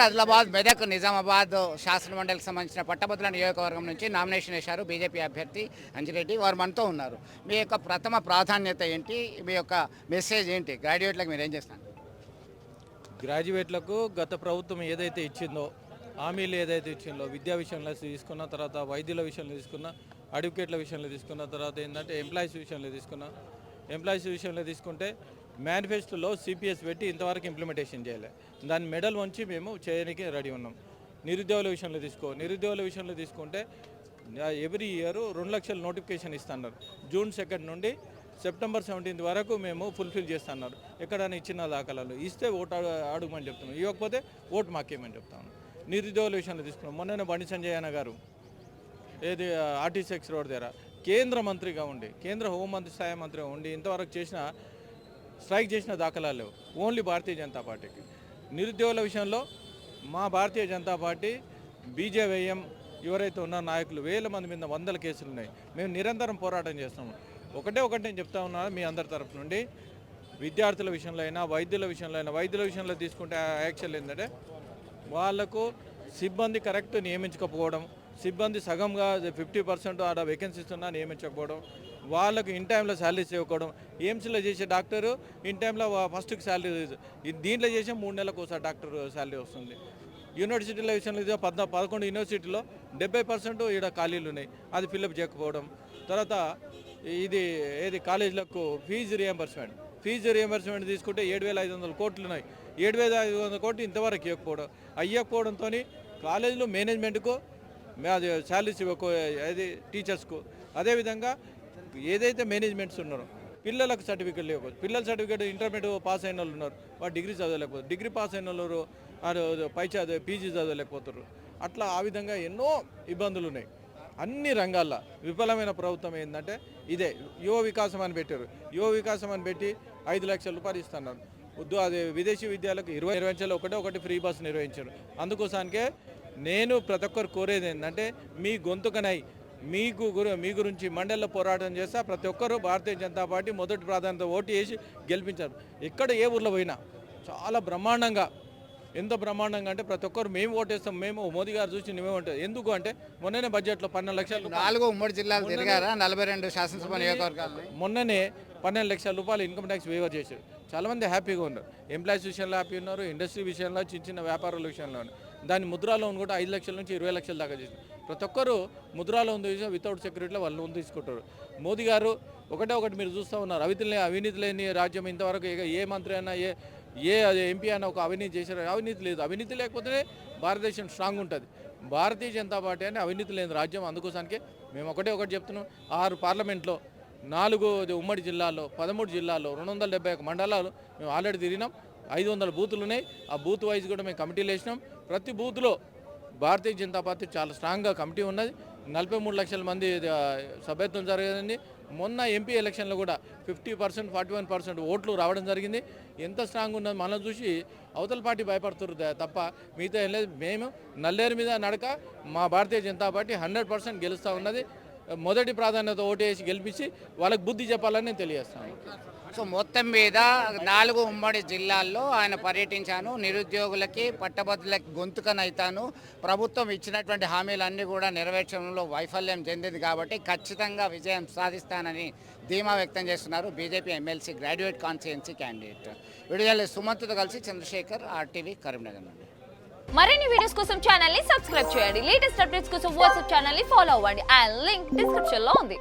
ఆదిలాబాద్, మెదక్, నిజామాబాద్ శాసనమండలికి సంబంధించిన పట్టభద్రుల నియోజకవర్గం నుంచి నామినేషన్ వేశారు బీజేపీ అభ్యర్థి అంజిరెడ్డి. వారు మనతో ఉన్నారు. మీ యొక్క ప్రథమ ప్రాధాన్యత ఏంటి? మీ యొక్క మెసేజ్ ఏంటి? గ్రాడ్యుయేట్లకు మీరు ఏం చేస్తారు? గ్రాడ్యుయేట్లకు గత ప్రభుత్వం ఏదైతే ఇచ్చిందో, హామీలు ఏదైతే ఇచ్చిందో, విద్యా విషయంలో తీసుకున్న తర్వాత వైద్యుల విషయంలో తీసుకున్న, అడ్వకేట్ల విషయంలో తీసుకున్న తర్వాత ఏంటంటే ఎంప్లాయీస్ విషయంలో తీసుకుంటే మేనిఫెస్టోలో సిపిఎస్ పెట్టి ఇంతవరకు ఇంప్లిమెంటేషన్ చేయలే. దాని మెడల్ వంచి మేము చేయడానికి రెడీ ఉన్నాం. నిరుద్యోగుల విషయంలో తీసుకుంటే ఎవ్రీ ఇయర్ 2 లక్షల నోటిఫికేషన్ ఇస్తున్నారు. జూన్ 2 నుండి సెప్టెంబర్ 17 వరకు మేము ఫుల్ఫిల్ చేస్తున్నారు. ఎక్కడైనా ఇచ్చిన దాఖలాలు ఇస్తే ఓటు అడుగుమని చెప్తున్నాం, ఇవ్వకపోతే ఓటు మాకేమని చెప్తాను. నిరుద్యోగుల విషయంలో తీసుకున్నాం. మొన్ననే బండి సంజయ్ అన్న గారు ఏది ఆర్టీసీ రోడ్ దగ్గర కేంద్ర మంత్రిగా ఉండి, కేంద్ర హోంమంత్రి స్థాయి మంత్రిగా ఉండి ఇంతవరకు స్ట్రైక్ చేసిన దాఖలాలు లేవు. ఓన్లీ భారతీయ జనతా పార్టీకి. నిరుద్యోగుల విషయంలో మా భారతీయ జనతా పార్టీ బీజేవైఎం ఎవరైతే ఉన్న నాయకులు వేల మంది మీద 100 కేసులు ఉన్నాయి. మేము నిరంతరం పోరాటం చేస్తున్నాము. ఒకటే నేను చెప్తా ఉన్నాను మీ అందరి తరఫు నుండి, విద్యార్థుల విషయంలో అయినా వైద్యుల విషయంలో తీసుకుంటే యాక్చువల్ ఏంటంటే వాళ్లకు సిబ్బంది కరెక్ట్ నియమించకపోవడం, సిబ్బంది సగంగా 50% ఆడ వేకెన్సీస్ ఉన్నా నియమించకపోవడం, వాళ్ళకు ఇన్ టైంలో శాలరీస్ ఇవ్వకపోవడం. ఎయిమ్స్లో చేసే డాక్టరు ఇన్ టైంలో ఫస్ట్కి శాలరీ, దీంట్లో చేసే 3 నెలలకు ఒకసారి డాక్టర్ శాలరీ వస్తుంది. యూనివర్సిటీల విషయంలో 11 యూనివర్సిటీలో 70% ఈడ ఖాళీలు ఉన్నాయి, అది ఫిల్అప్ చేయకపోవడం. తర్వాత ఏది కాలేజీలకు ఫీజు రియంబర్స్మెంట్ తీసుకుంటే 7,500 కోట్లు ఉన్నాయి. 7,500 కోట్లు ఇంతవరకు ఇవ్వకపోవడంతో కాలేజీలో మేనేజ్మెంట్కు అది శాలరీస్ అది టీచర్స్కు. అదేవిధంగా ఏదైతే మేనేజ్మెంట్స్ ఉన్నారో పిల్లలకు సర్టిఫికెట్ లేకపోతే, పిల్లల సర్టిఫికెట్ ఇంటర్మీడియట్ పాస్ అయిన వాళ్ళు ఉన్నారు, వాడు డిగ్రీ చదవలేకపోతారు. డిగ్రీ పాస్ అయిన వాళ్ళు పీజీ చదవలేకపోతారు. అట్లా ఆ విధంగా ఎన్నో ఇబ్బందులు ఉన్నాయి. అన్ని రంగాల్లో విఫలమైన ప్రభుత్వం ఏంటంటే ఇదే. యువ వికాసం అని పెట్టారు. యువ వికాసం అని పెట్టి 5 లక్షల రూపాయలు ఇస్తున్నారు. అదే విదేశీ విద్యాలకు 20 నిర్వహించాలి. ఒకటి ఫ్రీ బస్ నిర్వహించారు. అందుకోసానికే నేను ప్రతి ఒక్కరు కోరేది ఏంటంటే మీ గొంతుకనై మీ గురించి మండలిలో పోరాటం చేస్తా. ప్రతి ఒక్కరు భారతీయ జనతా పార్టీ మొదటి ప్రాధాన్యత ఓటు వేసి గెలిపించారు. ఎక్కడ ఏ ఊర్లో పోయినా చాలా బ్రహ్మాండంగా, ఎంత బ్రహ్మాండంగా అంటే ప్రతి ఒక్కరు మేము ఓటేస్తాం, మేము మోదీ గారు చూసి మేమే ఉంటాం. ఎందుకు అంటే మొన్ననే బడ్జెట్లో 12 లక్షలు 4 ఉమ్మడి జిల్లాలు తిరిగారా? 42 శాసనసభ నియోజకవర్గాలు. మొన్ననే 12 లక్షల రూపాయలు ఇన్కమ్ ట్యాక్స్ వేవర్ చేశారు. చాలామంది హ్యాపీగా ఉన్నారు. ఎంప్లాయీస్ విషయంలో హ్యాపీ ఉన్నారు, ఇండస్ట్రీ విషయంలో, చిన్న వ్యాపారాల విషయంలో ఉన్నారు. దాని ముద్రా లోన్ కూడా 5 లక్షల నుంచి 20 లక్షల దాకా చేశారు. ప్రతి ఒక్కరు ముద్రా లోన్ తీసి వితౌట్ సెక్యూరిటీలో వాళ్ళు లోన్ తీసుకుంటారు. మోదీ గారు ఒకటి మీరు చూస్తూ ఉన్నారు. అవినీతి లేని రాజ్యం ఇంతవరకు ఏ మంత్రి అయినా ఏ ఎంపీ అయినా ఒక అవినీతి చేశారు. అవినీతి లేదు. అవినీతి లేకపోతేనే భారతదేశం స్ట్రాంగ్ ఉంటుంది. భారతీయ జనతా పార్టీ అని అవినీతి లేని రాజ్యం. అందుకోసానికి మేము ఒకటి చెప్తున్నాం. 6 పార్లమెంట్లో, 4 ఉమ్మడి జిల్లాల్లో, 13 జిల్లాల్లో, 271 మండలాలు మేము ఆల్రెడీ తిరిగినాం. 500 బూతులు ఉన్నాయి. ఆ బూత్ వైజ్ కూడా మేము కమిటీలు వేసినాం. ప్రతి బూత్లో భారతీయ జనతా పార్టీ చాలా స్ట్రాంగ్గా కమిటీ ఉన్నది. 43 లక్షల మంది సభ్యత్వం జరిగింది. మొన్న ఎంపీ ఎలక్షన్లో కూడా 50%, 41% ఓట్లు రావడం జరిగింది. ఎంత స్ట్రాంగ్ ఉన్నది మనం చూసి అవతల పార్టీ భయపడుతున్నారు తప్ప మిగతా ఏం లేదు. మేము నల్లేరు మీద నడక మా భారతీయ జనతా పార్టీ 100% గెలుస్తూ ఉన్నది. మొదటి ప్రాధాన్యత ఓటు వేసి గెలిపించి వాళ్ళకి బుద్ధి చెప్పాలని నేను తెలియజేస్తాను. సో మొత్తం మీద 4 ఉమ్మడి జిల్లాల్లో ఆయన పర్యటించాను. నిరుద్యోగులకి, పట్టభద్రులకి గొంతుకనైతాను. ప్రభుత్వం ఇచ్చినటువంటి హామీలన్నీ కూడా నెరవేర్చడంలో వైఫల్యం చెందింది కాబట్టి ఖచ్చితంగా విజయం సాధిస్తానని ధీమా వ్యక్తం చేస్తున్నారు BJP MLC graduate constituency candidate. విడుదల సుమంత్తో కలిసి చంద్రశేఖర్, RTV, కరీంనగర్ నుండి. మరిన్ని వీడియోస్ కోసం ఛానల్ ని సబ్స్క్రైబ్ చేయండి. లేటెస్ట్ అప్డేట్స్ కోసం వాట్సాప్ ఛానల్ ని ఫాలో అవ్వండి. అండ్ లింక్ డిస్క్రిప్షన్ లో ఉంది.